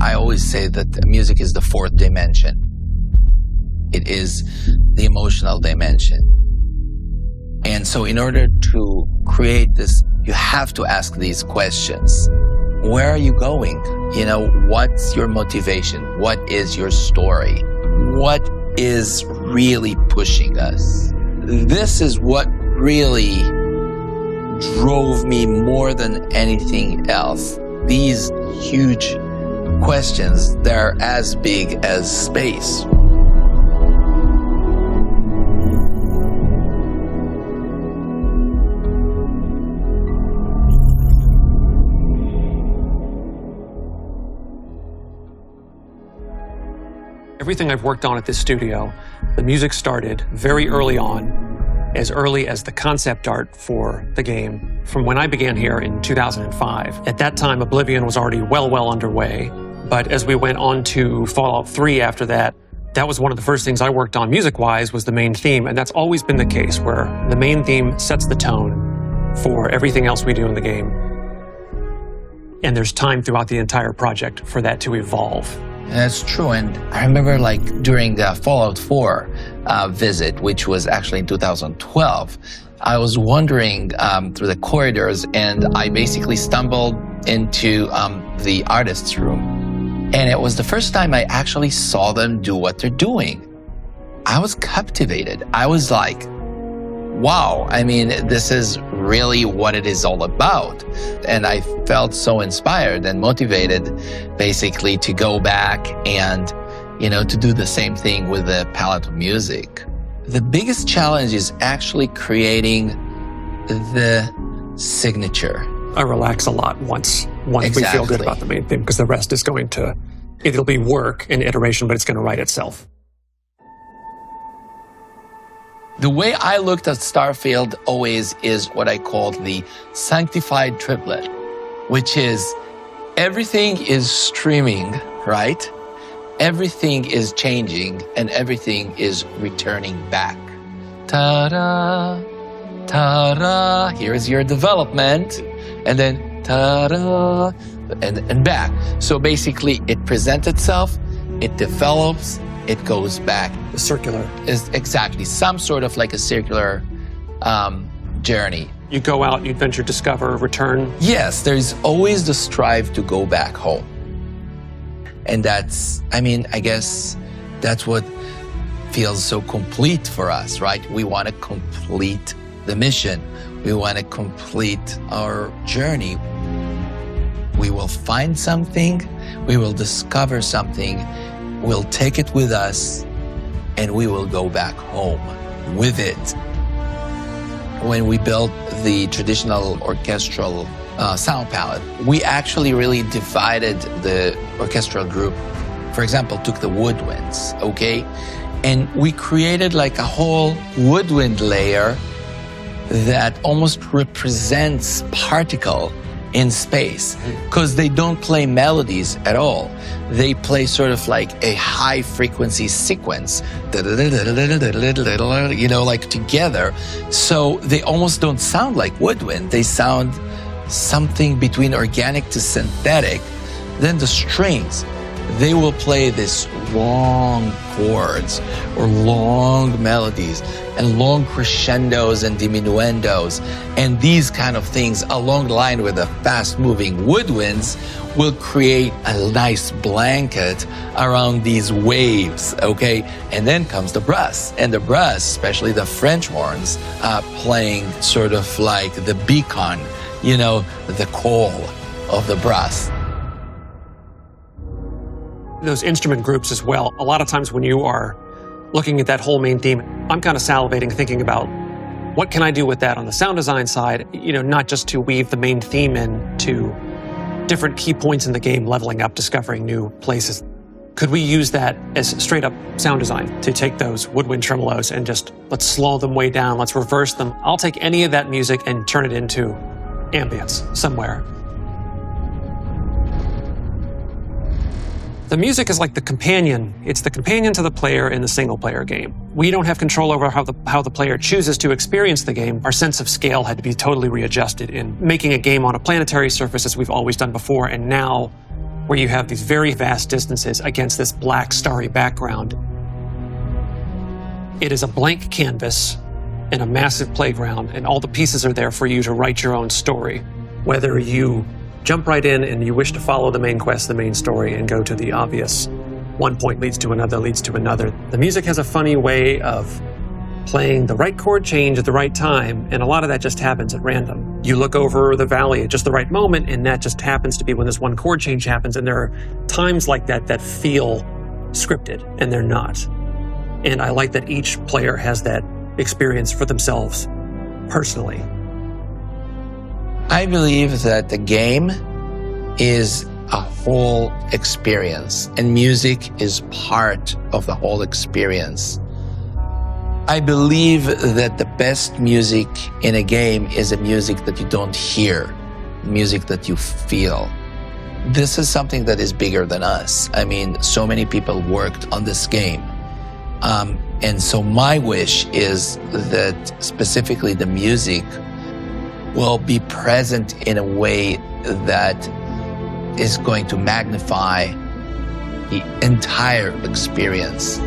I always say that music is the fourth dimension. It is the emotional dimension. And so in order to create this, you have to ask these questions. Where are you going? You know, what's your motivation? What is your story? What is really pushing us? This is what really drove me more than anything else. These huge questions, they're as big as space. Everything I've worked on at this studio, the music started very early on, as early as the concept art for the game, from when I began here in 2005. At that time, Oblivion was already well underway, but as we went on to Fallout 3 after that, that was one of the first things I worked on music-wise was the main theme, and that's always been the case, where the main theme sets the tone for everything else we do in the game. And there's time throughout the entire project for that to evolve. That's true, and I remember like during the Fallout 4 visit, which was actually in 2012, I was wandering through the corridors and I basically stumbled into the artist's room. And it was the first time I actually saw them do what they're doing. I was captivated. I was like, wow, I mean, this is really what it is all about. And I felt so inspired and motivated basically to go back and, you know, to do the same thing with the palette of music. The biggest challenge is actually creating the signature. I relax a lot once Exactly. we feel good about the main theme, because the rest is going to, it'll be work and iteration, but it's going to write itself. The way I looked at Starfield always is what I call the sanctified triplet, which is everything is streaming, right? Everything is changing and everything is returning back. Ta-da, ta-da, here's your development, and then ta-da, and back. So basically it presents itself, it develops, it goes back. The circular. Is exactly some sort of like a circular journey. You go out, you adventure, discover, return. Yes, there's always the strive to go back home. And that's, I mean, I guess that's what feels so complete for us, right? We want to complete the mission. We want to complete our journey. We will find something, we will discover something, we'll take it with us, and we will go back home with it. When we built the traditional orchestral sound palette, we actually really divided the orchestral group. For example, took the woodwinds, okay? And we created like a whole woodwind layer that almost represents particle in space, because they don't play melodies at all. They play sort of like a high frequency sequence, you know, like together. So they almost don't sound like woodwind. They sound something between organic to synthetic. Then the strings, they will play this long chords or long melodies and long crescendos and diminuendos. And these kind of things along the line with the fast-moving woodwinds will create a nice blanket around these waves, okay? And then comes the brass. And the brass, especially the French horns, playing sort of like the beacon, you know, the call of the brass. Those instrument groups as well. A lot of times when you are looking at that whole main theme, I'm kind of salivating thinking about what can I do with that on the sound design side, you know, not just to weave the main theme into different key points in the game, leveling up, discovering new places. Could we use that as straight up sound design to take those woodwind tremolos and just let's slow them way down, let's reverse them. I'll take any of that music and turn it into ambience somewhere. The music is like the companion. It's the companion to the player in the single-player game. We don't have control over how the player chooses to experience the game. Our sense of scale had to be totally readjusted in making a game on a planetary surface as we've always done before, and now where you have these very vast distances against this black starry background. It is a blank canvas in a massive playground, and all the pieces are there for you to write your own story. Whether you jump right in and you wish to follow the main quest, the main story, and go to the obvious, one point leads to another, leads to another. The music has a funny way of playing the right chord change at the right time, and a lot of that just happens at random. You look over the valley at just the right moment, and that just happens to be when this one chord change happens, and there are times like that that feel scripted, and they're not. And I like that each player has that experience for themselves personally. I believe that the game is a whole experience, and music is part of the whole experience. I believe that the best music in a game is a music that you don't hear, music that you feel. This is something that is bigger than us. I mean, so many people worked on this game. And so my wish is that specifically the music will be present in a way that is going to magnify the entire experience.